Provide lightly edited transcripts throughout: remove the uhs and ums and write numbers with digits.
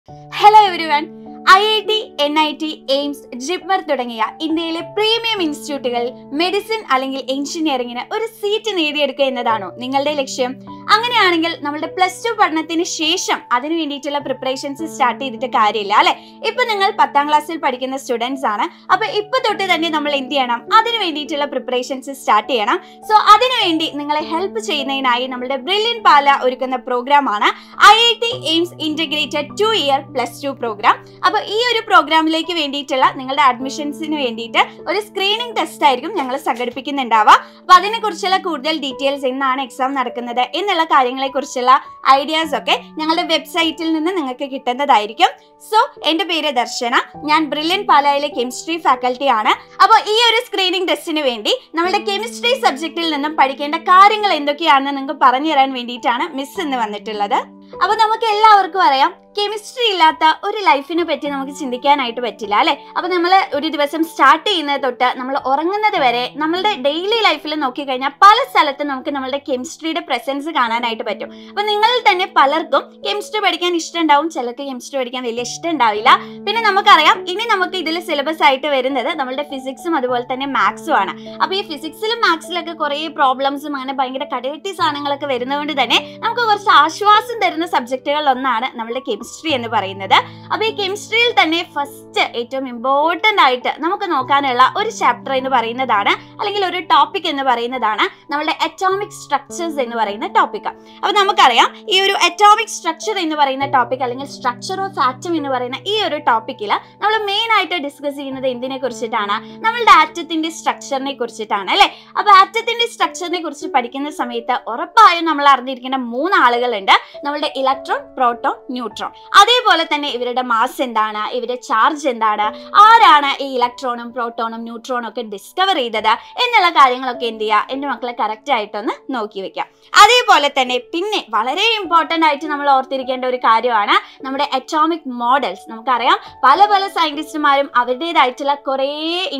Hello everyone. IIT, NIT, AIMS, JIPMER തുടങ്ങിയ ഇന്ത്യയിലെ premium ഇൻസ്റ്റിറ്റ്യൂട്ടുകളിൽ medicine അല്ലെങ്കിൽ എഞ്ചിനീയറിംഗിന് ഒരു സീറ്റ് നേടിയെടുക്കുക എന്നതാണോ നിങ്ങളുടെ ലക്ഷ്യം? അങ്ങനെയാണെങ്കിൽ നമ്മുടെ +2 പഠനത്തിന് ശേഷം അതിനു വേണ്ടിയിട്ടുള്ള പ്രിപ്പറേഷൻസ് സ്റ്റാർട്ട് ചെയ്തിട്ട് കാര്യമില്ല അല്ലെ. ഇപ്പൊ നിങ്ങൾ 10ാം ക്ലാസ്സിൽ പഠിക്കുന്ന സ്റ്റുഡൻസ് ആണ്. അപ്പൊ ഇപ്പൊ തൊട്ട് തന്നെ നമ്മൾ എന്ത് ചെയ്യണം? അതിനു വേണ്ടിയിട്ടുള്ള പ്രിപ്പറേഷൻസ് സ്റ്റാർട്ട് ചെയ്യണം. സോ അതിനുവേണ്ടി നിങ്ങളെ ഹെൽപ്പ് ചെയ്യുന്നതിനായി നമ്മുടെ ബ്രില്യൻറ്റ് പാല ഒരുക്കുന്ന പ്രോഗ്രാം ആണ് IIT AIMS integrated 2-year +2 programme. അപ്പൊ ഈ ഒരു പ്രോഗ്രാമിലേക്ക് വേണ്ടിയിട്ടുള്ള നിങ്ങളുടെ അഡ്മിഷൻസിന് വേണ്ടിയിട്ട് ഒരു സ്ക്രീനിങ് ടെസ്റ്റ് ആയിരിക്കും ഞങ്ങൾ സംഘടിപ്പിക്കുന്നുണ്ടാവുക. അപ്പൊ അതിനെ കുറിച്ചുള്ള കൂടുതൽ ഡീറ്റെയിൽസ് എന്നാണ് എക്സാം നടക്കുന്നത് എന്നുള്ള കാര്യങ്ങളെ കുറിച്ചുള്ള ഐഡിയാസ് ഒക്കെ ഞങ്ങളുടെ വെബ്സൈറ്റിൽ നിന്ന് നിങ്ങൾക്ക് കിട്ടുന്നതായിരിക്കും. സോ എന്റെ പേര് ദർശന, ഞാൻ ബ്രില്യൻറ്റ് പാലയിലെ കെമിസ്ട്രി ഫാക്കൽറ്റി ആണ്. അപ്പോൾ ഈ ഒരു സ്ക്രീനിങ് ടെസ്റ്റിന് വേണ്ടി നമ്മുടെ കെമിസ്ട്രി സബ്ജക്റ്റിൽ നിന്നും പഠിക്കേണ്ട കാര്യങ്ങൾ എന്തൊക്കെയാണെന്ന് നിങ്ങൾക്ക് പറഞ്ഞു തരാൻ വേണ്ടിയിട്ടാണ് മിസ് ഇന്ന് വന്നിട്ടുള്ളത്. അപ്പൊ നമുക്ക് എല്ലാവർക്കും അറിയാം, കെമിസ്ട്രി ഇല്ലാത്ത ഒരു ലൈഫിനെ പറ്റി നമുക്ക് ചിന്തിക്കാനായിട്ട് പറ്റില്ല അല്ലെ. അപ്പൊ നമ്മൾ ഒരു ദിവസം സ്റ്റാർട്ട് ചെയ്യുന്നത് തൊട്ട് നമ്മൾ ഉറങ്ങുന്നത് വരെ നമ്മളുടെ ഡെയിലി ലൈഫിൽ നോക്കിക്കഴിഞ്ഞാൽ പല സ്ഥലത്തും നമുക്ക് നമ്മളുടെ കെമിസ്ട്രിയുടെ പ്രസൻസ് കാണാനായിട്ട് പറ്റും. അപ്പൊ നിങ്ങളിൽ തന്നെ പലർക്കും കെമിസ്ട്രി പഠിക്കാൻ ഇഷ്ടമുണ്ടാവും, ചിലർക്ക് കെമിസ്ട്രി പഠിക്കാൻ വലിയ ഇഷ്ടം ഉണ്ടാവില്ല. പിന്നെ നമുക്കറിയാം, ഇനി നമുക്ക് ഇതിൽ സിലബസ് ആയിട്ട് വരുന്നത് നമ്മളുടെ ഫിസിക്സും അതുപോലെ തന്നെ മാത്സും ആണ്. അപ്പൊ ഈ ഫിസിക്സിലും മാത്സിലൊക്കെ കുറെ പ്രോബ്ലംസും അങ്ങനെ ഭയങ്കര കടകട്ടി സാധനങ്ങളൊക്കെ വരുന്നതുകൊണ്ട് തന്നെ നമുക്ക് കുറച്ച് ആശ്വാസം തരുന്ന സബ്ജക്റ്റുകളിലൊന്നാണ് നമ്മളുടെ കെമിസ്ട്രി എന്ന് പറയുന്നത്. അപ്പൊ ഈ കെമിസ്ട്രിയിൽ തന്നെ ഫസ്റ്റ് ഏറ്റവും ഇമ്പോർട്ടന്റ് ആയിട്ട് നമുക്ക് നോക്കാനുള്ള ഒരു ചാപ്റ്റർ എന്ന് പറയുന്നതാണ്, അല്ലെങ്കിൽ ഒരു ടോപ്പിക് എന്ന് പറയുന്നതാണ് നമ്മളുടെ അറ്റോമിക് സ്ട്രക്ചേഴ്സ് എന്ന് പറയുന്ന ടോപ്പിക്. അപ്പൊ നമുക്കറിയാം, ഈ ഒരു അറ്റോമിക് സ്ട്രക്ചർ എന്ന് പറയുന്ന ടോപ്പിക് അല്ലെങ്കിൽ സ്ട്രക്ചർ ഓഫ് ആറ്റം എന്ന് പറയുന്ന ഈ ഒരു ടോപ്പിക്കിൽ നമ്മൾ മെയിൻ ആയിട്ട് ഡിസ്കസ് ചെയ്യുന്നത് എന്തിനെ കുറിച്ചിട്ടാണ്? നമ്മളുടെ ആറ്റത്തിന്റെ സ്ട്രക്ചറിനെ കുറിച്ചിട്ടാണ് അല്ലെ. അപ്പൊ ആറ്റത്തിന്റെ സ്ട്രക്ചറിനെ കുറിച്ച് പഠിക്കുന്ന സമയത്ത് ഉറപ്പായും നമ്മൾ അറിഞ്ഞിരിക്കേണ്ട 3 ആളുകളുണ്ട്. നമ്മളുടെ ഇലക്ട്രോൺ, പ്രോട്ടോൺ, ന്യൂട്രോൺ. അതേപോലെ തന്നെ ഇവരുടെ മാസ് എന്താണ്, ഇവരുടെ ചാർജ് എന്താണ്, ആരാണ് ഈ ഇലക്ട്രോണും പ്രോട്ടോണും ന്യൂട്രോണും ഒക്കെ ഡിസ്കവർ ചെയ്തത് എന്നുള്ള കാര്യങ്ങളൊക്കെ എന്ത് ചെയ്യുക, എൻ്റെ മക്കളെ കറക്റ്റ് ആയിട്ടൊന്ന് നോക്കി വെക്കാം. അതേപോലെ തന്നെ പിന്നെ വളരെ ഇമ്പോർട്ടൻ്റ് ആയിട്ട് നമ്മൾ ഓർത്തിരിക്കേണ്ട ഒരു കാര്യമാണ് നമ്മുടെ അറ്റോമിക് മോഡൽസ്. നമുക്കറിയാം, പല പല സയന്റിസ്റ്റുമാരും അവരുടേതായിട്ടുള്ള കുറേ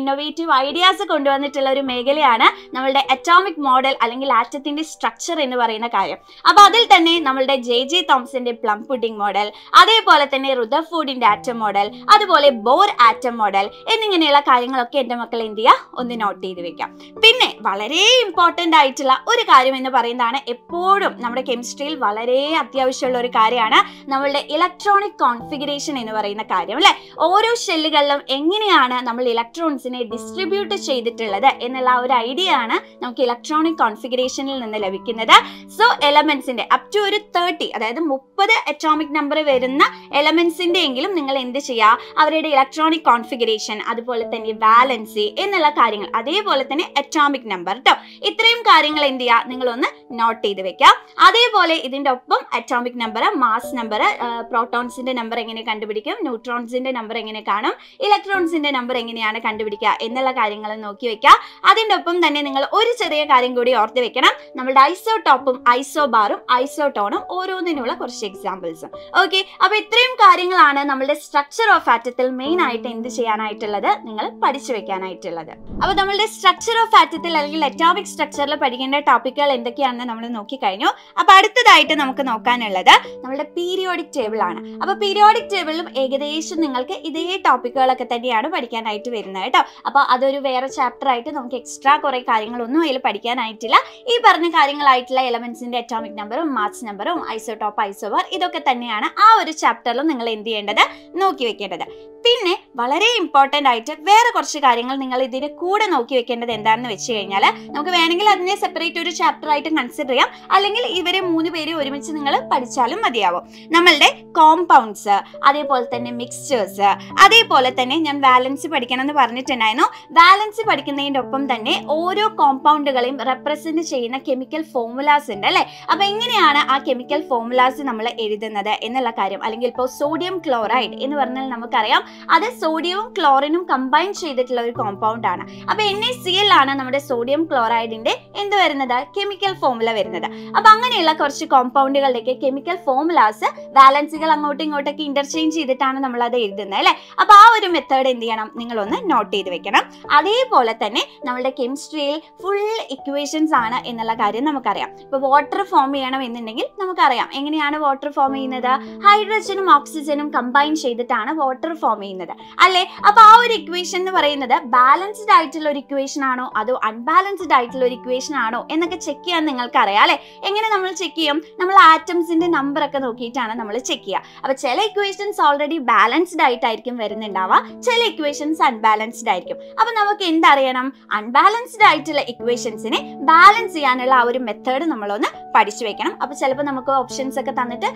ഇന്നോവേറ്റീവ് ഐഡിയാസ് കൊണ്ടുവന്നിട്ടുള്ള ഒരു മേഖലയാണ് നമ്മളുടെ അറ്റോമിക് മോഡൽ അല്ലെങ്കിൽ ആറ്റത്തിന്റെ സ്ട്രക്ചർ എന്ന് പറയുന്ന കാര്യം. അപ്പൊ അതിൽ തന്നെ നമ്മളുടെ J.J. തോംസന്റെ പ്ലം പുഡിംഗ് മോഡൽ, അതേപോലെ തന്നെ റുദർഫോർഡിന്റെ ആറ്റം മോഡൽ, അതുപോലെ ബോർ ആറ്റം മോഡൽ എന്നിങ്ങനെയുള്ള കാര്യങ്ങളൊക്കെ എൻ്റെ മക്കൾ എന്ത് ചെയ്യുക, ഒന്ന് നോട്ട് ചെയ്ത് വെക്കാം. പിന്നെ വളരെ ഇമ്പോർട്ടൻ്റ് ആയിട്ടുള്ള ഒരു കാര്യം എന്ന് പറയുന്നതാണ് എപ്പോഴും നമ്മുടെ കെമിസ്ട്രിയിൽ വളരെ അത്യാവശ്യമുള്ള ഒരു കാര്യമാണ് നമ്മളുടെ ഇലക്ട്രോണിക് കോൺഫിഗറേഷൻ എന്ന് പറയുന്ന കാര്യം അല്ലെ. ഓരോ ഷെല്ലുകളിലും എങ്ങനെയാണ് നമ്മൾ ഇലക്ട്രോൺസിനെ ഡിസ്ട്രിബ്യൂട്ട് ചെയ്തിട്ടുള്ളത് എന്നുള്ള ഒരു ഐഡിയ ആണ് നമുക്ക് ഇലക്ട്രോണിക് കോൺഫിഗറേഷനിൽ നിന്ന് ലഭിക്കുന്നത്. സോ എലമെന്റ്സിന്റെ അപ് ടു ഒരു 30, അതായത് 30 അറ്റോമിക് നമ്പർ വരുന്ന എലമെന്റ്സിന്റെ എങ്കിലും നിങ്ങൾ എന്ത് ചെയ്യുക, അവരുടെ ഇലക്ട്രോണിക് കോൺഫിഗറേഷൻ, അതുപോലെ തന്നെ വാലൻസി എന്നുള്ള കാര്യങ്ങൾ, അതേപോലെ തന്നെ അറ്റോമിക് നമ്പർ കേട്ടോ, ഇത്രയും കാര്യങ്ങൾ എന്ത് ചെയ്യുക, നിങ്ങളൊന്ന് നോട്ട് ചെയ്ത് വെക്കാം. അതേപോലെ ഇതിന്റെ ഒപ്പം അറ്റോമിക് നമ്പർ, മാസ് നമ്പർ, പ്രോട്ടോൺസിന്റെ നമ്പർ എങ്ങനെ കണ്ടുപിടിക്കും, ന്യൂട്രോൺസിന്റെ നമ്പർ എങ്ങനെ കാണും, ഇലക്ട്രോൺസിന്റെ നമ്പർ എങ്ങനെയാണ് കണ്ടുപിടിക്കുക എന്നുള്ള കാര്യങ്ങൾ നോക്കി വെക്കുക. അതിന്റെ ഒപ്പം തന്നെ നിങ്ങൾ ഒരു ചെറിയ കാര്യം കൂടി ഓർത്ത് വെക്കണം, നമ്മുടെ ഐസോടോപ്പും ഐസോബാറും ഐസോട്ടോണും ഓരോന്നിനുള്ള കുറച്ച് എക്സാമ്പിൾസും. ഓക്കെ, അപ്പൊ ഇത്രയും കാര്യങ്ങളാണ് നമ്മളുടെ സ്ട്രക്ചർ ഓഫ് ആറ്റത്തിൽ മെയിൻ ആയിട്ട് എന്ത് ചെയ്യാനായിട്ടുള്ളത്, നിങ്ങൾ പഠിച്ചു വെക്കാനായിട്ടുള്ളത്. അപ്പൊ നമ്മളുടെ സ്ട്രക്ചർ ഓഫ് ആറ്റത്തിൽ അല്ലെങ്കിൽ അറ്റോമിക് സ്ട്രക്ചറിൽ പഠിക്കേണ്ട ടോപ്പിക്കുകൾ എന്തൊക്കെയാണെന്ന് നമ്മൾ നോക്കിക്കഴിഞ്ഞു. അപ്പൊ അടുത്തതായിട്ട് നമുക്ക് നോക്കാനുള്ളത് നമ്മുടെ പീരിയോഡിക് ടേബിൾ ആണ്. അപ്പൊ പീരിയോഡിക് ടേബിളിലും ഏകദേശം നിങ്ങൾക്ക് ഇതേ ടോപ്പിക്കുകളൊക്കെ തന്നെയാണ് പഠിക്കാനായിട്ട് വരുന്നത് കേട്ടോ. അപ്പൊ അതൊരു വേറെ ചാപ്റ്റർ ആയിട്ട് നമുക്ക് എക്സ്ട്രാ കുറെ കാര്യങ്ങളൊന്നും അതിൽ പഠിക്കാനായിട്ടില്ല. ഈ പറഞ്ഞ കാര്യങ്ങളായിട്ടുള്ള എലമെന്റ്സിന്റെ അറ്റോമിക് നമ്പറും മാസ് നമ്പറും ഐസോടോപ്പ്, ഐസോബാർ ഇതൊക്കെ തന്നെയാണ് ആ ഒരു ചാപ്റ്ററിലും നിങ്ങൾ എന്ത് ചെയ്യേണ്ടത്, നോക്കി വെക്കേണ്ടത്. പിന്നെ വളരെ ഇമ്പോർട്ടൻ്റ് ആയിട്ട് വേറെ കുറച്ച് കാര്യങ്ങൾ നിങ്ങൾ ഇതിന് കൂടെ നോക്കി വെക്കേണ്ടത് എന്താണെന്ന് വെച്ച് കഴിഞ്ഞാൽ, നമുക്ക് വേണമെങ്കിൽ അതിനെ സെപ്പറേറ്റ് ഒരു ചാപ്റ്റർ ആയിട്ട് കൺസിഡർ ചെയ്യാം, അല്ലെങ്കിൽ ഇവരെ 3 പേരെ ഒരുമിച്ച് നിങ്ങൾ പഠിച്ചാലും മതിയാവും. നമ്മളുടെ കോമ്പൗണ്ട്സ്, അതേപോലെ തന്നെ മിക്സ്ചേഴ്സ്, അതേപോലെ തന്നെ ഞാൻ വാലൻസി പഠിക്കണം എന്ന് പറഞ്ഞിട്ടുണ്ടായിരുന്നു. വാലൻസി പഠിക്കുന്നതിൻ്റെ ഒപ്പം തന്നെ ഓരോ കോമ്പൗണ്ടുകളെയും റെപ്രസെന്റ് ചെയ്യുന്ന കെമിക്കൽ ഫോർമുലാസ് ഉണ്ട് അല്ലെ. അപ്പൊ എങ്ങനെയാണ് ആ കെമിക്കൽ ഫോർമുലാസ് നമ്മൾ എഴുതുന്നത് എന്നുള്ള കാര്യം, അല്ലെങ്കിൽ ഇപ്പോൾ സോഡിയം ക്ലോറൈഡ് എന്ന് പറഞ്ഞാൽ നമുക്കറിയാം അത് സോഡിയവും ക്ലോറിനും കമ്പൈൻ ചെയ്തിട്ടുള്ള ഒരു കോമ്പൗണ്ട് ആണ്. അപ്പൊ NaCl ആണ് നമ്മുടെ സോഡിയം ക്ലോറൈഡിന്റെ എന്ത് വരുന്നത്, കെമിക്കൽ ഫോർമുല വരുന്നത്. അപ്പൊ അങ്ങനെയുള്ള കുറച്ച് കോമ്പൗണ്ടുകളുടെയൊക്കെ കെമിക്കൽ ഫോർമുലാസ് വാലൻസികൾ അങ്ങോട്ടും ഇങ്ങോട്ടൊക്കെ ഇന്റർചേഞ്ച് ചെയ്തിട്ടാണ് നമ്മൾ അത് എഴുതുന്നത് അല്ലെ. അപ്പൊ ആ ഒരു മെത്തേഡ് എന്ത് ചെയ്യണം, നിങ്ങളൊന്ന് നോട്ട് ചെയ്ത് വെക്കണം. അതേപോലെ തന്നെ നമ്മുടെ കെമിസ്ട്രിയിൽ ഫുൾ ഇക്വേഷൻസ് ആണ് എന്നുള്ള കാര്യം നമുക്കറിയാം. ഇപ്പൊ വാട്ടർ ഫോം ചെയ്യണം എന്നുണ്ടെങ്കിൽ നമുക്കറിയാം എങ്ങനെയാണ് വാട്ടർ ഫോം ചെയ്യുന്നത്, ഹൈഡ്രജനും ഓക്സിജനും കമ്പൈൻ ചെയ്തിട്ടാണ് വാട്ടർ ഫോം ചെയ്യുന്നത് അല്ലെ. അപ്പൊ ആ ഒരു ഇക്വേഷൻ എന്ന് പറയുന്നത് ബാലൻസ്ഡ് ആയിട്ടുള്ള ഒരു ഇക്വേഷൻ ആണോ അതോ അൺബാലൻസ്ഡ് ആയിട്ടുള്ള ഒരു ഇക്വേഷൻ ആണോ എന്നൊക്കെ ചെക്ക് ചെയ്യാൻ നിങ്ങൾക്ക് അറിയാം അല്ലെ. എങ്ങനെ നമ്മൾ ചെക്ക് ചെയ്യും, നമ്മൾ ആറ്റംസിന്റെ നമ്പർ ഒക്കെ നോക്കിയിട്ടാണ് നമ്മൾ ചെക്ക് ചെയ്യുക. അപ്പൊ ചില ഇക്വേഷൻസ് ഓൾറെഡി ബാലൻസ്ഡ് ആയിട്ടായിരിക്കും വരുന്നുണ്ടാവുക, ചില ഇക്വേഷൻസ് അൺബാലൻസ്ഡ് ആയിരിക്കും. അപ്പൊ നമുക്ക് എന്തറിയണം, അൺബാലൻസ്ഡ് ആയിട്ടുള്ള ഇക്വേഷൻസിനെ ബാലൻസ് ചെയ്യാനുള്ള ആ ഒരു മെത്തേഡ് നമ്മളൊന്ന് പഠിച്ചു വെക്കണം. അപ്പൊ ചിലപ്പോൾ നമുക്ക് ഓപ്ഷൻസ് ഒക്കെ തന്നിട്ട്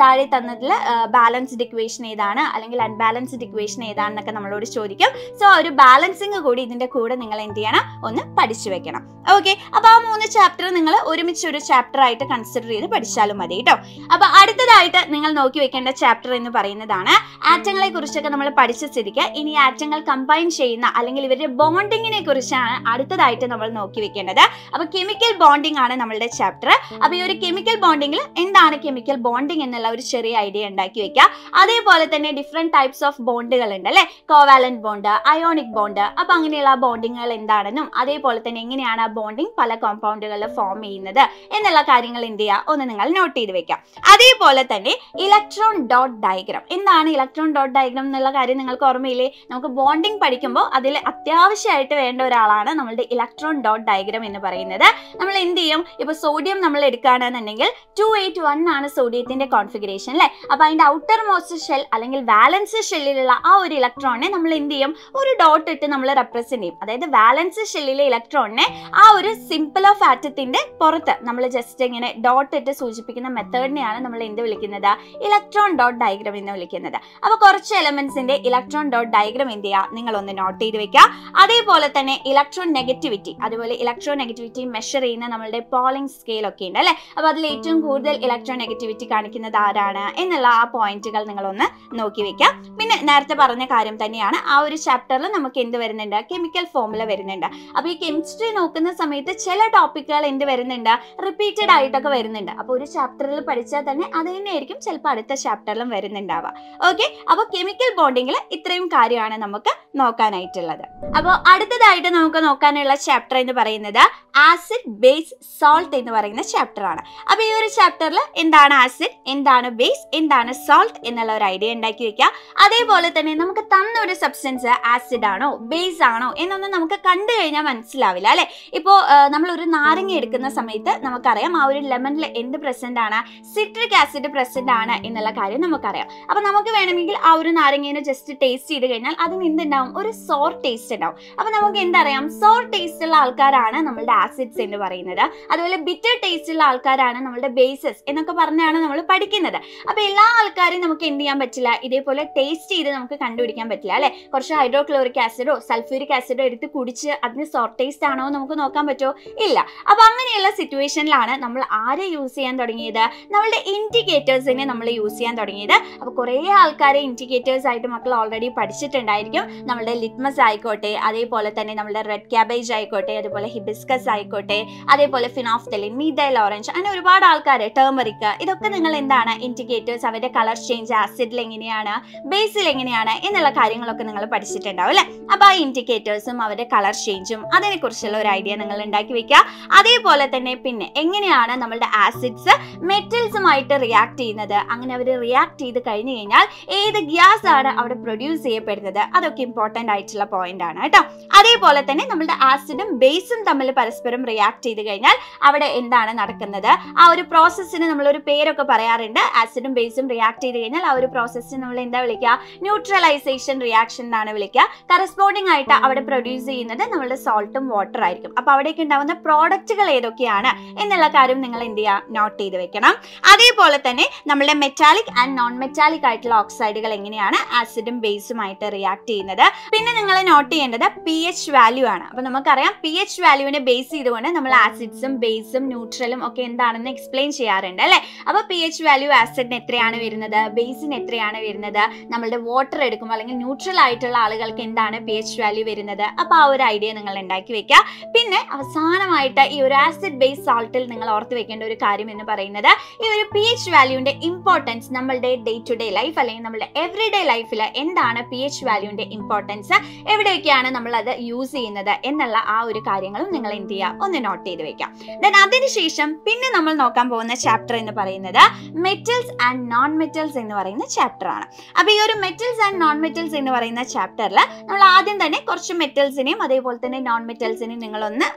താഴെ തന്നതിൽ ബാലൻസ്ഡ് ഇക്വേഷൻ ഏതാണ് അല്ലെങ്കിൽ അൺബാലൻസ്ഡ് ഇക്വേഷൻ ഏതാണെന്നൊക്കെ നമ്മളോട് ചോദിക്കും. സോ ഒരു ബാലൻസിങ് കൂടി ഇതിന്റെ കൂടെ നിങ്ങൾ എന്ത് ചെയ്യണം, ഒന്ന് പഠിച്ചു വെക്കണം. ഓക്കെ, അപ്പൊ ആ 3 ചാപ്റ്റർ നിങ്ങൾ ഒരുമിച്ച് ഒരു ചാപ്റ്റർ ആയിട്ട് കൺസിഡർ ചെയ്ത് പഠിച്ചാലും മതി കേട്ടോ. അപ്പൊ അടുത്തതായിട്ട് നിങ്ങൾ നോക്കി വെക്കേണ്ട ചാപ്റ്റർ എന്ന് പറയുന്നതാണ് ആറ്റങ്ങളെ കുറിച്ചൊക്കെ നമ്മൾ പഠിച്ച സ്ഥിതിക്ക് ഇനി ആറ്റങ്ങൾ കമ്പൈൻ ചെയ്യുന്ന അല്ലെങ്കിൽ ഇവരുടെ ബോണ്ടിങ്ങിനെ കുറിച്ചാണ് അടുത്തതായിട്ട് നമ്മൾ നോക്കി വെക്കേണ്ടത്. അപ്പൊ കെമിക്കൽ ബോണ്ടിങ് ആണ് നമ്മളുടെ ചാപ്റ്റർ. അപ്പൊ ഈ ഒരു കെമിക്കൽ ബോണ്ടിങ്ങിൽ എന്താണ് കെമിക്കൽ ബോണ്ടിങ് എന്നുള്ള ഒരു ചെറിയ ഐഡിയ ഉണ്ടാക്കി വെക്കുക. അതേപോലെ തന്നെ ഡിഫറെന്റ് ടൈപ്സ് ഓഫ് ബോണ്ടുകൾ ഉണ്ട് അല്ലെ, കോവാലന്റ് ബോണ്ട്, അയോണിക് ബോണ്ട്. അപ്പൊ അങ്ങനെയുള്ള ബോണ്ടിങ്ങുകൾ എന്താണെന്നും അതേപോലെ തന്നെ എങ്ങനെയാണ് ആ ബോണ്ടിങ് പല കോമ്പൗണ്ടുകളിൽ ഫോം ചെയ്യുന്നത് എന്നുള്ള കാര്യങ്ങൾ എന്ത് ചെയ്യുക, ഒന്ന് നിങ്ങൾ നോട്ട് ചെയ്ത് വെക്കാം. അതേപോലെ തന്നെ ഇലക്ട്രോൺ ഡോട്ട് ഡയഗ്രാം. എന്താണ് ഇലക്ട്രോൺ ഡോട്ട് ഡയഗ്രാം എന്നുള്ള കാര്യം നിങ്ങൾക്ക് ഓർമ്മയില്ലേ? നമുക്ക് ബോണ്ടിങ് പഠിക്കുമ്പോൾ അതിൽ അത്യാവശ്യമായിട്ട് വേണ്ട ഒരാളാണ് നമ്മളുടെ ഇലക്ട്രോൺ ഡോട്ട് ഡയഗ്രാം എന്ന് പറയുന്നത്. നമ്മൾ എന്ത് ചെയ്യും, ഇപ്പൊ സോഡിയം നമ്മൾ എടുക്കുകയാണെന്നുണ്ടെങ്കിൽ 281 ആണ് സോഡിയത്തിന്റെ കോൺഫിഗറേഷൻ അല്ലെ. അപ്പൊ അതിന്റെ ഔട്ടർ മോസ്റ്റ് ഷെൽ അല്ലെങ്കിൽ വാലൻസ് ഷെല്ലിലുള്ള ആ ഒരു ഇലക്ട്രോണിനെ നമ്മൾ എന്ത് ചെയ്യും, ഒരു ഡോട്ട് ഇട്ട് നമ്മൾ റെപ്രസെന്റ് ചെയ്യും. അതായത് വാലൻസ് ഷെല്ലിലെ ഇലക്ട്രോണിനെ ആ ഒരു സിമ്പിൾ ഓഫ് ആറ്റത്തിന്റെ പുറത്ത് നമ്മൾ ജസ്റ്റ് ഇങ്ങനെ ഡോട്ട് ഇട്ട് സൂചിപ്പിക്കുന്ന മെത്തേഡിനെയാണ് നമ്മൾ എന്ത് വിളിക്കുന്നത്, ഇലക്ട്രോൺ ഡോട്ട് ഡയഗ്രാം എന്ന് വിളിക്കുന്നത്. അപ്പൊ കുറച്ച് എലമെന്റ്സിന്റെ ഇലക്ട്രോൺ ഡോട്ട് ഡയഗ്രാം എന്ത് ചെയ്യുക, നിങ്ങൾ ഒന്ന് നോട്ട് ചെയ്ത് വെക്കുക. അതേപോലെ തന്നെ ഇലക്ട്രോൺ നെഗറ്റിവിറ്റി, അതുപോലെ ഇലക്ട്രോൺ നെഗറ്റിവിറ്റി മെഷർ ചെയ്യുന്ന നമ്മളുടെ പോളിംഗ് സ്കെയിൽ ഒക്കെ ഉണ്ട് അല്ലെ. അപ്പൊ അതിൽ ഏറ്റവും കൂടുതൽ ഇലക്ട്രോൺ നെഗറ്റിവിറ്റി കാണിക്കുന്നത് ആരാണ് എന്നുള്ള ആ പോയിന്റുകൾ നിങ്ങളൊന്ന് നോക്കി വെക്കാം. പിന്നെ നേരത്തെ പറഞ്ഞ കാര്യം തന്നെയാണ് ആ ഒരു ചാപ്റ്ററിൽ നമുക്ക് എന്ത് വരുന്നുണ്ട്, കെമിക്കൽ ഫോർമുല വരുന്നുണ്ട്. അപ്പൊ ഈ കെമിസ്ട്രി നോക്കുന്ന സമയത്ത് ചില ടോപ്പിക്കുകൾ എന്ത് വരുന്നുണ്ട്, റിപ്പീറ്റഡ് ആയിട്ടൊക്കെ വരുന്നുണ്ട്. അപ്പൊ ഒരു ചാപ്റ്ററിൽ പഠിച്ചാൽ തന്നെ അത് തന്നെയായിരിക്കും ചിലപ്പോൾ അടുത്ത ചാപ്റ്ററിലും വരുന്നുണ്ടാവുക. ഓക്കെ, അപ്പൊ കെമിക്കൽ ബോണ്ടിങ്ങിൽ ഇത്രയും കാര്യമാണ് നമുക്ക് നോക്കാനായിട്ടുള്ളത്. അപ്പോൾ അടുത്തതായിട്ട് നമുക്ക് നോക്കാനുള്ള ചാപ്റ്റർ എന്ന് പറയുന്നത് ആസിഡ് ബേസ് സോൾട്ട് എന്ന് പറയുന്ന ചാപ്റ്റർ ആണ്. അപ്പൊ ഈ ഒരു ചാപ്റ്ററിൽ എന്താണ് ആസിഡ്, എന്താണ് ബേസ്, എന്താണ് സോൾട്ട് എന്നുള്ള ഒരു ഐഡിയ ഉണ്ടാക്കി വെക്കുക. അതേപോലെ തന്നെ നമുക്ക് തന്ന ഒരു സബ്സ്റ്റൻസ് ആസിഡ് ആണോ ബേസ് ആണോ എന്നൊന്നും നമുക്ക് കണ്ടു കഴിഞ്ഞാൽ മനസ്സിലാവില്ല അല്ലെ. ഇപ്പോ നമ്മൾ ഒരു നാരങ്ങ എടുക്കുന്ന സമയത്ത് നമുക്കറിയാം ആ ഒരു ലെമണിൽ എന്ത് പ്രസന്റ് ആണ്, സിട്രിക് ആസിഡ് പ്രസന്റ് ആണ് എന്നുള്ള കാര്യം നമുക്കറിയാം. അപ്പൊ നമുക്ക് വേണമെങ്കിൽ ആ ഒരു നാരങ്ങേനെ ജസ്റ്റ് ടേസ്റ്റ് ചെയ്ത് കഴിഞ്ഞാൽ അതിന് എന്തുണ്ടാവും, ഒരു സോർ ടേസ്റ്റ് ഉണ്ടാവും. അപ്പൊ നമുക്ക് എന്തറിയാം, സോർ ടേസ്റ്റ് ഉള്ള ആൾക്കാരാണ് നമ്മളുടെ ആസിഡ്സ് എന്ന് പറയുന്നത്. അതുപോലെ ബിറ്റർ ടേസ്റ്റ് ഉള്ള ആൾക്കാരാണ് നമ്മളുടെ ബേസസ് എന്നൊക്കെ പറഞ്ഞാണ് നമ്മൾ പഠിക്കുന്നത്. അപ്പൊ എല്ലാ ആൾക്കാരും നമുക്ക് എന്ത് ചെയ്യാൻ പറ്റില്ല, ഇതേപോലെ ടേസ്റ്റ് ചെയ്ത് നമുക്ക് കണ്ടുപിടിക്കാൻ പറ്റില്ല അല്ലെ. കുറച്ച് ഹൈഡ്രോക്ലോറിക് ആസിഡോ സൾഫ്യൂരിക് ആസിഡോ എടുത്ത് കുടിച്ച് അതിന് സോർ ടേസ്റ്റ് ആണോ നമുക്ക് നോക്കാൻ പറ്റുമോ, ഇല്ല. അപ്പൊ അങ്ങനെയുള്ള സിറ്റുവേഷനിലാണ് നമ്മൾ ആരെ യൂസ് ചെയ്യാൻ തുടങ്ങിയത്, നമ്മളുടെ ഇൻഡിക്കേറ്റേഴ്സിനെ നമ്മൾ യൂസ് ചെയ്യാൻ തുടങ്ങിയത്. അപ്പൊ കുറെ ആൾക്കാരെ ഇൻഡിക്കേറ്റേഴ്സ് ആയിട്ട് മക്കൾ ഓൾറെഡി പഠിച്ചിട്ടുണ്ടായിരിക്കും. നമ്മളുടെ ലിറ്റ്മസ് ആയിക്കോട്ടെ, അതേപോലെ തന്നെ നമ്മളുടെ റെഡ് ക്യാബേജ് ആയിക്കോട്ടെ, അതുപോലെ ഹിബിസ്കസ് ആയിക്കോട്ടെ, അതേപോലെ ഫിനോഫ്തലിൻ, മീഥൈൽ ഓറഞ്ച്, അങ്ങനെ ഒരുപാട് ആൾക്കാർ, ടേമറിക്, ഇതൊക്കെ നിങ്ങൾ എന്താണ് ഇൻഡിക്കേറ്റേഴ്സ്, അവരുടെ കളർ ചേഞ്ച് ആസിഡിൽ എങ്ങനെയാണ് ബേസിൽ എങ്ങനെയാണ് എന്നുള്ള കാര്യങ്ങളൊക്കെ നിങ്ങൾ പഠിച്ചിട്ടുണ്ടാവും അല്ലെ. അപ്പൊ ആ ഇൻഡിക്കേറ്റേഴ്സും അവരുടെ കളർ ചേഞ്ചും അതിനെ കുറിച്ചുള്ള ഒരു ഐഡിയ നിങ്ങൾ ഉണ്ടാക്കി വെക്കുക. അതേപോലെ തന്നെ പിന്നെ എങ്ങനെയാണ് നമ്മളുടെ ആസിഡ്സ് മെറ്റൽസുമായിട്ട് റിയാക്ട് ചെയ്യുന്നത്, അങ്ങനെ അവർ റിയാക്ട് ചെയ്ത് കഴിഞ്ഞു കഴിഞ്ഞാൽ ഏത് ഗ്യാസ് ആണ് അവിടെ പ്രൊഡ്യൂസ് ചെയ്യപ്പെടുന്നത്, അതൊക്കെ ഇമ്പോർട്ടന്റ് ആയിട്ടുള്ള പോയിന്റ് ആണ് കേട്ടോ. അതേപോലെ തന്നെ നമ്മളുടെ ആസിഡും ബേസും തമ്മിൽ പരസ്പരം റിയാക്ട് ചെയ്ത് കഴിഞ്ഞാൽ അവിടെ എന്താണ് നടക്കുന്നത്, ആ ഒരു പ്രോസസ്സിന് നമ്മളൊരു പേരൊക്കെ പറയാറുണ്ട്. ആസിഡും ബേസും റിയാക്ട് ചെയ്ത് കഴിഞ്ഞാൽ ആ ഒരു പ്രോസസ്സിന് നമ്മൾ എന്താ വിളിക്കുക, ന്യൂട്രലൈസേഷൻ റിയാക്ഷൻ എന്നാണ് വിളിക്കുക. കറസ്പോണ്ടിങ് ആയിട്ട് അവിടെ പ്രൊഡ്യൂസ് ചെയ്യുന്നത് നമ്മളുടെ സോൾട്ടും വാട്ടർ ആയിരിക്കും. അപ്പൊ അവിടേക്ക് ഉണ്ടാവുന്ന പ്രോഡക്റ്റുകൾ ഏതൊക്കെയാണ് എന്നുള്ള കാര്യം നിങ്ങൾ എന്ത് ചെയ്യുക, നോട്ട് ചെയ്ത് വെക്കണം. അതേപോലെ തന്നെ നമ്മളുടെ മെറ്റാലിക് ആൻഡ് നോൺ മെറ്റാലിക് ആയിട്ടുള്ള ഓക്സൈഡുകൾ എങ്ങനെയാണ് ആസിഡും ബേസുമായിട്ട് റിയാക്ട് ചെയ്യുന്നത്. പിന്നെ നിങ്ങൾ നോട്ട് ചെയ്യേണ്ടത് pH വാല്യൂ ആണ്. അപ്പൊ നമുക്കറിയാം pH വാല്യൂവിനെ ബേസ് ബേസ് ചെയ്തുകൊണ്ട് നമ്മൾ ആസിഡ്സും ബേസും ന്യൂട്രലും ഒക്കെ എന്താണെന്ന് എക്സ്പ്ലെയിൻ ചെയ്യാറുണ്ട് അല്ലെ. അപ്പൊ pH വാല്യൂ ആസിഡിന് എത്രയാണ് വരുന്നത്, ബേസിന് എത്രയാണ് വരുന്നത്, നമ്മളുടെ വാട്ടർ എടുക്കുമ്പോൾ അല്ലെങ്കിൽ ന്യൂട്രൽ ആയിട്ടുള്ള ആളുകൾക്ക് എന്താണ് pH വാല്യൂ വരുന്നത്. അപ്പൊ ആ ഒരു ഐഡിയ നിങ്ങൾ ഉണ്ടാക്കി വെക്കുക. പിന്നെ അവസാനമായിട്ട് ഈ ഒരു ആസിഡ് ബേസ് സാൾട്ടിൽ നിങ്ങൾ ഓർത്ത് വെക്കേണ്ട ഒരു കാര്യം എന്ന് പറയുന്നത് ഈ ഒരു pH വാല്യൂന്റെ ഇമ്പോർട്ടൻസ് നമ്മളുടെ ഡേ ടു ഡേ ലൈഫ് അല്ലെങ്കിൽ നമ്മുടെ എവറിഡേ ലൈഫിൽ എന്താണ് pH വാല്യൂന്റെ ഇമ്പോർട്ടൻസ്, എവിടെയൊക്കെയാണ് നമ്മൾ അത് യൂസ് ചെയ്യുന്നത് എന്നുള്ള ആ ഒരു കാര്യങ്ങളും നിങ്ങൾ എന്ത് ചെയ്യുക, ഒന്ന് നോട്ട് ചെയ്ത് വെക്കാം. ദെൻ അതിനുശേഷം പിന്നെ നമ്മൾ നോക്കാൻ പോകുന്ന ചാപ്റ്റർ എന്ന് പറയുന്നത് മെറ്റൽസ് ആൻഡ് നോൺ മെറ്റൽസ് എന്ന് പറയുന്ന ചാപ്റ്റർ ആണ്. അപ്പൊ ഈ ഒരു മെറ്റൽസ് ആൻഡ് നോൺ മെറ്റൽസ് എന്ന് പറയുന്ന ചാപ്റ്ററിൽ നമ്മൾ ആദ്യം തന്നെ കുറച്ച് മെറ്റൽസിനെയും അതേപോലെ തന്നെ നോൺ മെറ്റൽസിനെയും നിങ്ങളൊന്ന്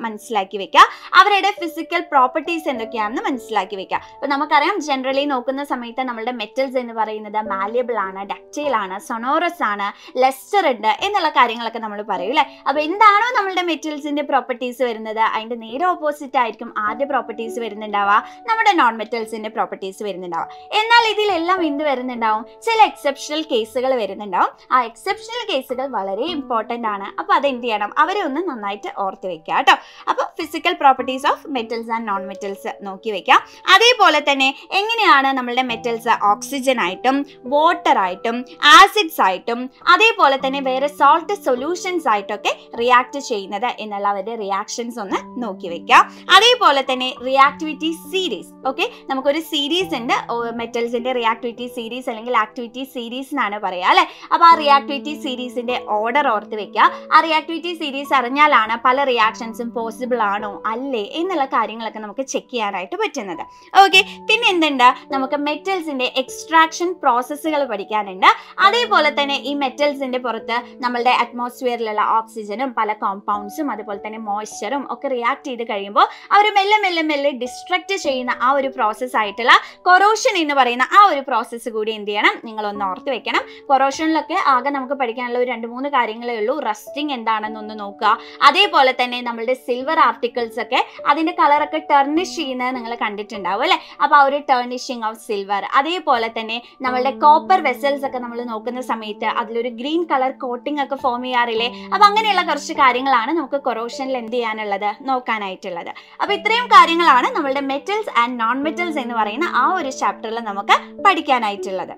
മനസ്സിലാക്കി വെക്കുക. അവരുടെ ഫിസിക്കൽ പ്രോപ്പർട്ടീസ് എന്തൊക്കെയാണെന്ന് മനസ്സിലാക്കി വെക്കുക. അപ്പൊ നമുക്കറിയാം ജനറലി നോക്കുന്ന സമയത്ത് നമ്മളുടെ മെറ്റൽസ് എന്ന് പറയുന്നത് മാലിയബിൾ ആണ്, ഡക്റ്റൈൽ ആണ്, സൊണോറസ് ആണ്, ലെസ്റ്റർ ഉണ്ട് എന്നുള്ള കാര്യങ്ങളൊക്കെ നമ്മൾ പറയും അല്ലെ. അപ്പൊ എന്താണോ നമ്മളുടെ മെറ്റൽസിന്റെ പ്രോപ്പർട്ടീസ് വരുന്നത് അതിന്റെ നേരെ ഓപ്പോസിറ്റ് ആയിരിക്കും ആദ്യ പ്രോപ്പർട്ടീസ് വരുന്നുണ്ടാവുക, നമ്മുടെ നോൺ മെറ്റൽസിന്റെ പ്രോപ്പർട്ടീസ് വരുന്നുണ്ടാവുക. എന്നാൽ ഇതിലെല്ലാം എന്ത് വരുന്നുണ്ടാവും, ചില എക്സെപ്ഷണൽ കേസുകൾ വരുന്നുണ്ടാവും. ആ എക്സെപ്ഷണൽ കേസുകൾ വളരെ ഇമ്പോർട്ടന്റ് ആണ്. അപ്പൊ അതെന്ത് ചെയ്യണം, അവരെ ഒന്ന് നന്നായിട്ട് ഓർത്ത് വെക്കുക കേട്ടോ. അപ്പൊ physical properties of metals and non metals നോക്കി വെക്കാം. അതേപോലെ തന്നെ എങ്ങനെയാണ് നമ്മളുടെ മെറ്റൽസ് ഓക്സിജൻ ആയിട്ടും വാട്ടർ ആയിട്ടും ആസിഡ്സ് ആയിട്ടും അതേപോലെ തന്നെ വേറെ സോൾട്ട് സൊല്യൂഷൻസ് ആയിട്ടൊക്കെ റിയാക്ട് ചെയ്യുന്നത് എന്നുള്ള അവരുടെ റിയാക്ഷൻസ് ഒന്ന് നോക്കി വെക്കാം. അതേപോലെ തന്നെ റിയാക്ടിവിറ്റി സീരീസ്. ഓക്കെ, നമുക്കൊരു സീരീസ് ഉണ്ട് മെറ്റൽസിന്റെ റിയാക്ടിവിറ്റി സീരീസ് അല്ലെങ്കിൽ ആക്ടിവിറ്റി സീരീസ് എന്നാണ് പറയാ അല്ലെ. അപ്പൊ ആ റിയാക്ടിവിറ്റി സീരീസിന്റെ ഓർഡർ ഓർത്ത് വെക്കുക. ആ റിയാക്ടിവിറ്റി സീരീസ് അറിഞ്ഞാലാണ് പല റിയാക്ഷൻസും പോസിബിൾ ആണോ അല്ലേ എന്നുള്ള കാര്യങ്ങളൊക്കെ നമുക്ക് ചെക്ക് ചെയ്യാനായിട്ട് പറ്റുന്നത്. ഓക്കെ, പിന്നെ എന്തുണ്ട്, നമുക്ക് മെറ്റൽസിന്റെ എക്സ്ട്രാക്ഷൻ പ്രോസസ്സുകൾ പഠിക്കാനുണ്ട്. അതേപോലെ തന്നെ ഈ മെറ്റൽസിന്റെ പുറത്ത് നമ്മളുടെ അറ്റ്മോസ്ഫിയറിലുള്ള ഓക്സിജനും പല കോമ്പൗണ്ട്സും അതുപോലെ തന്നെ മോയ്സ്ചറും ഒക്കെ റിയാക്ട് ചെയ്ത് കഴിയുമ്പോൾ അവർ മെല്ലെ മെല്ലെ മെല്ലെ ഡിസ്ട്രക്ട് ചെയ്യുന്ന ആ ഒരു പ്രോസസ് ആയിട്ടുള്ള കൊറോഷൻ എന്ന് പറയുന്ന ആ ഒരു പ്രോസസ്സ് കൂടി എന്ത് ചെയ്യണം, നിങ്ങളൊന്ന് ഓർത്ത് വെക്കണം. കൊറോഷനിലൊക്കെ ആകെ നമുക്ക് പഠിക്കാനുള്ള ഒരു 2-3 കാര്യങ്ങളേ ഉള്ളൂ. റസ്റ്റിംഗ് എന്താണെന്നൊന്ന് നോക്കുക. അതേപോലെ തന്നെ നമ്മളുടെ സിൽവർ ആർട്ടിക്കിൾസ് ഒക്കെ അതിന്റെ കളറൊക്കെ ടെർണിഷ് ചെയ്യുന്നത് നിങ്ങൾ കണ്ടിട്ടുണ്ടാവും അല്ലെ. അപ്പൊ ആ ഒരു ടെർണിഷിങ് ഓഫ് സിൽവർ, അതേപോലെ തന്നെ നമ്മളുടെ കോപ്പർ വെസൽസ് ഒക്കെ നമ്മൾ നോക്കുന്ന സമയത്ത് അതിലൊരു ഗ്രീൻ കളർ കോട്ടിംഗ് ഒക്കെ ഫോം ചെയ്യാറില്ലേ. അപ്പൊ അങ്ങനെയുള്ള കുറച്ച് കാര്യങ്ങളാണ് നമുക്ക് കൊറോഷനിൽ എന്ത് ചെയ്യാനുള്ളത്, നോക്കാനായിട്ടുള്ളത്. അപ്പൊ ഇത്രയും കാര്യങ്ങളാണ് നമ്മളുടെ മെറ്റൽസ് ആൻഡ് നോൺ മെറ്റൽസ് എന്ന് പറയുന്ന ആ ഒരു ചാപ്റ്ററിൽ നമുക്ക് പഠിക്കാനായിട്ടുള്ളത്.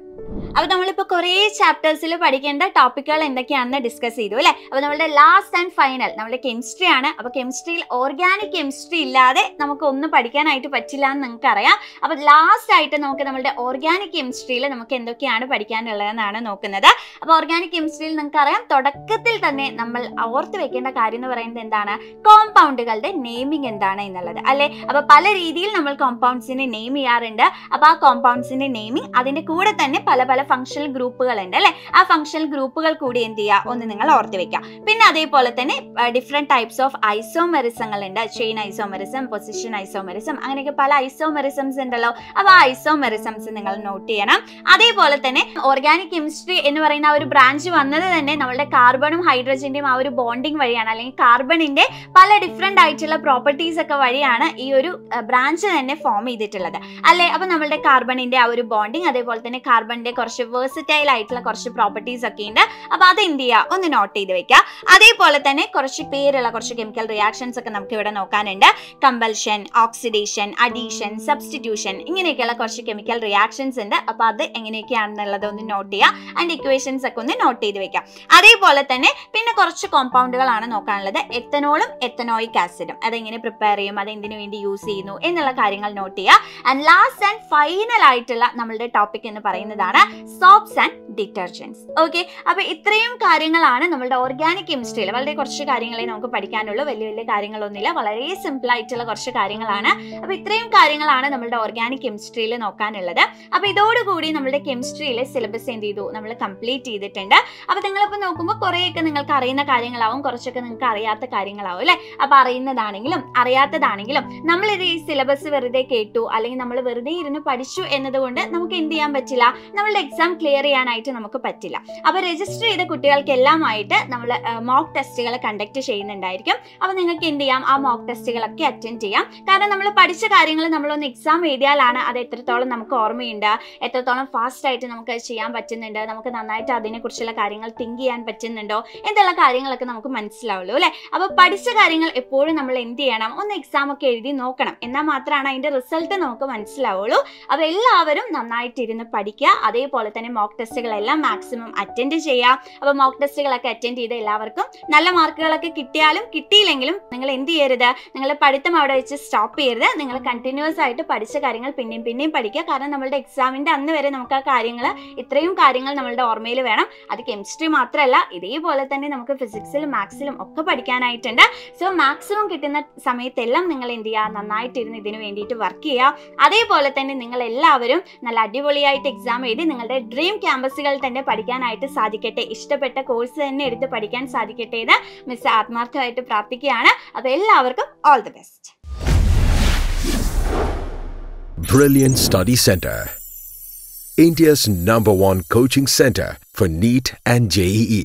അപ്പൊ നമ്മളിപ്പോ കുറെ ചാപ്റ്റേഴ്സിൽ പഠിക്കേണ്ട ടോപ്പിക്കുകൾ എന്തൊക്കെയാണെന്ന് ഡിസ്കസ് ചെയ്തു അല്ലെ. അപ്പൊ നമ്മളുടെ ലാസ്റ്റ് ആൻഡ് ഫൈനൽ നമ്മുടെ കെമിസ്ട്രി ആണ്. അപ്പൊ കെമിസ്ട്രിയിൽ ഓർഗാനിക് കെമിസ്ട്രി ഇല്ലാതെ നമുക്ക് ഒന്നും പഠിക്കാനായിട്ട് പറ്റില്ല എന്ന് നിങ്ങൾക്ക് അറിയാം. അപ്പൊ ലാസ്റ്റ് ആയിട്ട് നമുക്ക് നമ്മുടെ ഓർഗാനിക് കെമിസ്ട്രിയിൽ നമുക്ക് എന്തൊക്കെയാണ് പഠിക്കാനുള്ളതെന്നാണ് നോക്കുന്നത്. അപ്പൊ ഓർഗാനിക് കെമിസ്ട്രിയിൽ നിങ്ങൾക്ക് അറിയാം തുടക്കത്തിൽ തന്നെ നമ്മൾ ഓർത്ത് വെക്കേണ്ട കാര്യം എന്ന് പറയുന്നത് എന്താണ്, കോമ്പൗണ്ടുകളുടെ നെയിമിംഗ് എന്താണ് എന്നുള്ളത് അല്ലെ. അപ്പൊ പല രീതിയിൽ നമ്മൾ കോമ്പൗണ്ട്സിനെ നെയിം ചെയ്യാറുണ്ട്. അപ്പൊ ആ കോമ്പൗണ്ട്സിന്റെ നെയിമിംഗ് അതിന്റെ കൂടെ തന്നെ പല പല ഫംഗ്ഷണൽ ഗ്രൂപ്പുകൾ ഉണ്ട് അല്ലെ. ആ ഫംഗ്ഷണൽ ഗ്രൂപ്പുകൾ കൂടി എന്ത് ചെയ്യുക, ഒന്ന് നിങ്ങൾ ഓർത്ത് വെക്കാം. പിന്നെ അതേപോലെ തന്നെ ഡിഫറെന്റ് ടൈപ്സ് ഓഫ് ഐസോമെറിസങ്ങൾ ഉണ്ട്. ചെയിൻ ഐസോമെറിസം, പൊസിഷൻ ഐസോമെറിസം, അങ്ങനെയൊക്കെ പല ഐസോമെറിസംസ് ഉണ്ടല്ലോ. അപ്പൊ ആ ഐസോമെറിസംസ് നിങ്ങൾ നോട്ട് ചെയ്യണം. അതേപോലെ തന്നെ ഓർഗാനിക് കെമിസ്ട്രി എന്ന് പറയുന്ന ആ ഒരു ബ്രാഞ്ച് വന്നത് തന്നെ നമ്മളുടെ കാർബണും ഹൈഡ്രജന്റെയും ആ ഒരു ബോണ്ടിങ് വഴിയാണ്, അല്ലെങ്കിൽ കാർബണിന്റെ പല ഡിഫറെന്റ് ആയിട്ടുള്ള പ്രോപ്പർട്ടീസ് ഒക്കെ വഴിയാണ് ഈ ഒരു ബ്രാഞ്ച് തന്നെ ഫോം ചെയ്തിട്ടുള്ളത് അല്ലെ. അപ്പൊ നമ്മളുടെ കാർബണിന്റെ ആ ഒരു ബോണ്ടിങ്, അതേപോലെ തന്നെ കാർബണിന്റെ കുറച്ച് വേഴ്സറ്റൈൽ ആയിട്ടുള്ള കുറച്ച് പ്രോപ്പർട്ടീസ് ഒക്കെ ഉണ്ട്. അപ്പൊ അത് എന്ത് ചെയ്യുക, ഒന്ന് നോട്ട് ചെയ്ത് വെക്കുക. അതേപോലെ തന്നെ കുറച്ച് പേരുള്ള കുറച്ച് കെമിക്കൽ റിയാക്ഷൻസ് ഒക്കെ നമുക്ക് ഇവിടെ നോക്കാനുണ്ട്. കമ്പൽഷൻ, ഓക്സിഡേഷൻ, അഡീഷൻ, സബ്സ്റ്റിറ്റ്യൂഷൻ, ഇങ്ങനെയൊക്കെയുള്ള കുറച്ച് കെമിക്കൽ റിയാക്ഷൻസ് ഉണ്ട്. അപ്പൊ അത് എങ്ങനെയൊക്കെയാണെന്നുള്ളത് ഒന്ന് നോട്ട് ചെയ്യുക. അതിന്റെ ഇക്വേഷൻസ് ഒക്കെ ഒന്ന് നോട്ട് ചെയ്ത് വെക്കാം. അതേപോലെ തന്നെ പിന്നെ കുറച്ച് കോമ്പൗണ്ടുകളാണ് നോക്കാനുള്ളത്. എത്തനോളും എത്തനോയിക് ആസിഡും അതെങ്ങനെ പ്രിപ്പയർ ചെയ്യും, അത് എന്തിനു വേണ്ടി യൂസ് ചെയ്യുന്നു എന്നുള്ള കാര്യങ്ങൾ നോട്ട് ചെയ്യുക. ആൻഡ് ലാസ്റ്റ് ആൻഡ് ഫൈനൽ ആയിട്ടുള്ള നമ്മളുടെ ടോപ്പിക് എന്ന് പറയുന്നതാണ് സോപ്സ് ആൻഡ് ഡിറ്റർജൻസ്. ഓക്കെ, അപ്പൊ ഇത്രയും കാര്യങ്ങളാണ് നമ്മളുടെ ഓർഗാനിക് കെമിസ്ട്രിയിൽ. വളരെ കുറച്ച് കാര്യങ്ങളെ നമുക്ക് പഠിക്കാനുള്ളൂ, വലിയ വലിയ കാര്യങ്ങളൊന്നുമില്ല, വളരെ സിമ്പിൾ ആയിട്ടുള്ള കുറച്ച് കാര്യങ്ങളാണ്. അപ്പൊ ഇത്രയും കാര്യങ്ങളാണ് നമ്മളുടെ ഓർഗാനിക് കെമിസ്ട്രിയിൽ നോക്കാനുള്ളത്. അപ്പൊ ഇതോടുകൂടി നമ്മുടെ കെമിസ്ട്രിയിലെ സിലബസ് എന്ത് ചെയ്തു, നമ്മൾ കംപ്ലീറ്റ് ചെയ്തിട്ടുണ്ട്. അപ്പൊ നിങ്ങളിപ്പോ നോക്കുമ്പോൾ കുറെയൊക്കെ നിങ്ങൾക്ക് അറിയുന്ന കാര്യങ്ങളാവും, കുറച്ചൊക്കെ നിങ്ങൾക്ക് അറിയാത്ത കാര്യങ്ങളാവും അല്ലെ. അപ്പൊ അറിയുന്നതാണെങ്കിലും അറിയാത്തതാണെങ്കിലും നമ്മളിത് ഈ സിലബസ് വെറുതെ കേട്ടു അല്ലെങ്കിൽ നമ്മൾ വെറുതെ ഇരുന്ന് പഠിച്ചു എന്നതുകൊണ്ട് നമുക്ക് എന്ത് ചെയ്യാൻ പറ്റില്ല, നമ്മളുടെ എക്സാം ക്ലിയർ ചെയ്യാനായിട്ട് ചെയ്യാനായിട്ട് നമുക്ക് പറ്റില്ല. അപ്പോൾ രജിസ്റ്റർ ചെയ്ത കുട്ടികൾക്കെല്ലാമായിട്ട് നമ്മൾ മോക്ക് ടെസ്റ്റുകൾ കണ്ടക്ട് ചെയ്യുന്നുണ്ടായിരിക്കും. അപ്പോൾ നിങ്ങൾക്ക് എന്ത് ചെയ്യാം, ആ മോക്ക് ടെസ്റ്റുകളൊക്കെ അറ്റൻഡ് ചെയ്യാം. കാരണം നമ്മൾ പഠിച്ച കാര്യങ്ങൾ നമ്മളൊന്ന് എക്സാം എഴുതിയാലാണ് അത് എത്രത്തോളം നമുക്ക് ഓർമ്മയുണ്ട്, എത്രത്തോളം ഫാസ്റ്റ് ആയിട്ട് നമുക്ക് ചെയ്യാൻ പറ്റുന്നുണ്ട്, നമുക്ക് നന്നായിട്ട് അതിനെക്കുറിച്ചുള്ള കാര്യങ്ങൾ തിങ്ക് ചെയ്യാൻ പറ്റുന്നുണ്ടോ എന്നുള്ള കാര്യങ്ങളൊക്കെ നമുക്ക് മനസ്സിലാവുള്ളൂ അല്ലേ. അപ്പോൾ പഠിച്ച കാര്യങ്ങൾ എപ്പോഴും നമ്മൾ എന്ത് ചെയ്യണം, ഒന്ന് എക്സാം ഒക്കെ എഴുതി നോക്കണം. എന്നാൽ മാത്രമാണ് അതിൻ്റെ റിസൾട്ട് നമുക്ക് മനസ്സിലാവുള്ളൂ. അപ്പോൾ എല്ലാവരും നന്നായിട്ടിരുന്ന് പഠിക്കുക. അതേപോലെ തന്നെ മോക്ക് ടെസ്റ്റുകളെല്ലാം മാക്സിമം അറ്റൻഡ് ചെയ്യുക. അപ്പോൾ മോക്ക് ടെസ്റ്റുകളൊക്കെ അറ്റൻഡ് ചെയ്ത് എല്ലാവർക്കും നല്ല മാർക്കുകളൊക്കെ കിട്ടിയാലും കിട്ടിയില്ലെങ്കിലും നിങ്ങൾ എന്ത് ചെയ്യരുത്, നിങ്ങൾ പഠിത്തം അവിടെ വെച്ച് സ്റ്റോപ്പ് ചെയ്യരുത്. നിങ്ങൾ കണ്ടിന്യൂസ് ആയിട്ട് പഠിച്ച കാര്യങ്ങൾ പിന്നെയും പഠിക്കുക. കാരണം നമ്മളുടെ എക്സാമിൻ്റെ അന്ന് വരെ നമുക്ക് ആ കാര്യങ്ങൾ, ഇത്രയും കാര്യങ്ങൾ നമ്മളുടെ ഓർമ്മയിൽ വേണം. അത് കെമിസ്ട്രി മാത്രമല്ല, ഇതേപോലെ തന്നെ നമുക്ക് ഫിസിക്സിലും മാത്സിലും ഒക്കെ പഠിക്കാനായിട്ടുണ്ട്. സോ മാക്സിമം കിട്ടുന്ന സമയത്തെല്ലാം നിങ്ങൾ എന്ത് ചെയ്യുക, നന്നായിട്ടിരുന്ന് ഇതിനു വേണ്ടിയിട്ട് വർക്ക് ചെയ്യുക. അതേപോലെ തന്നെ നിങ്ങൾ എല്ലാവരും നല്ല അടിപൊളിയായിട്ട് എക്സാം എഴുതി നിങ്ങളുടെ ഡ്രീം ക്യാമ്പസുകളിൽ തന്നെ പഠിക്കാനായിട്ട് സാധിക്കട്ടെ. ഇഷ്ടപ്പെട്ട കോഴ്സ് തന്നെ എടുത്ത് പഠിക്കാൻ സാധിക്കട്ടെ എന്ന് മിസ് ആത്മാർത്ഥമായിട്ട് പ്രാർത്ഥിക്കുകയാണ്. അപ്പോൾ എല്ലാവർക്കും all the best. Brilliant Study Center, India's #1 coaching center for NEET and JEE.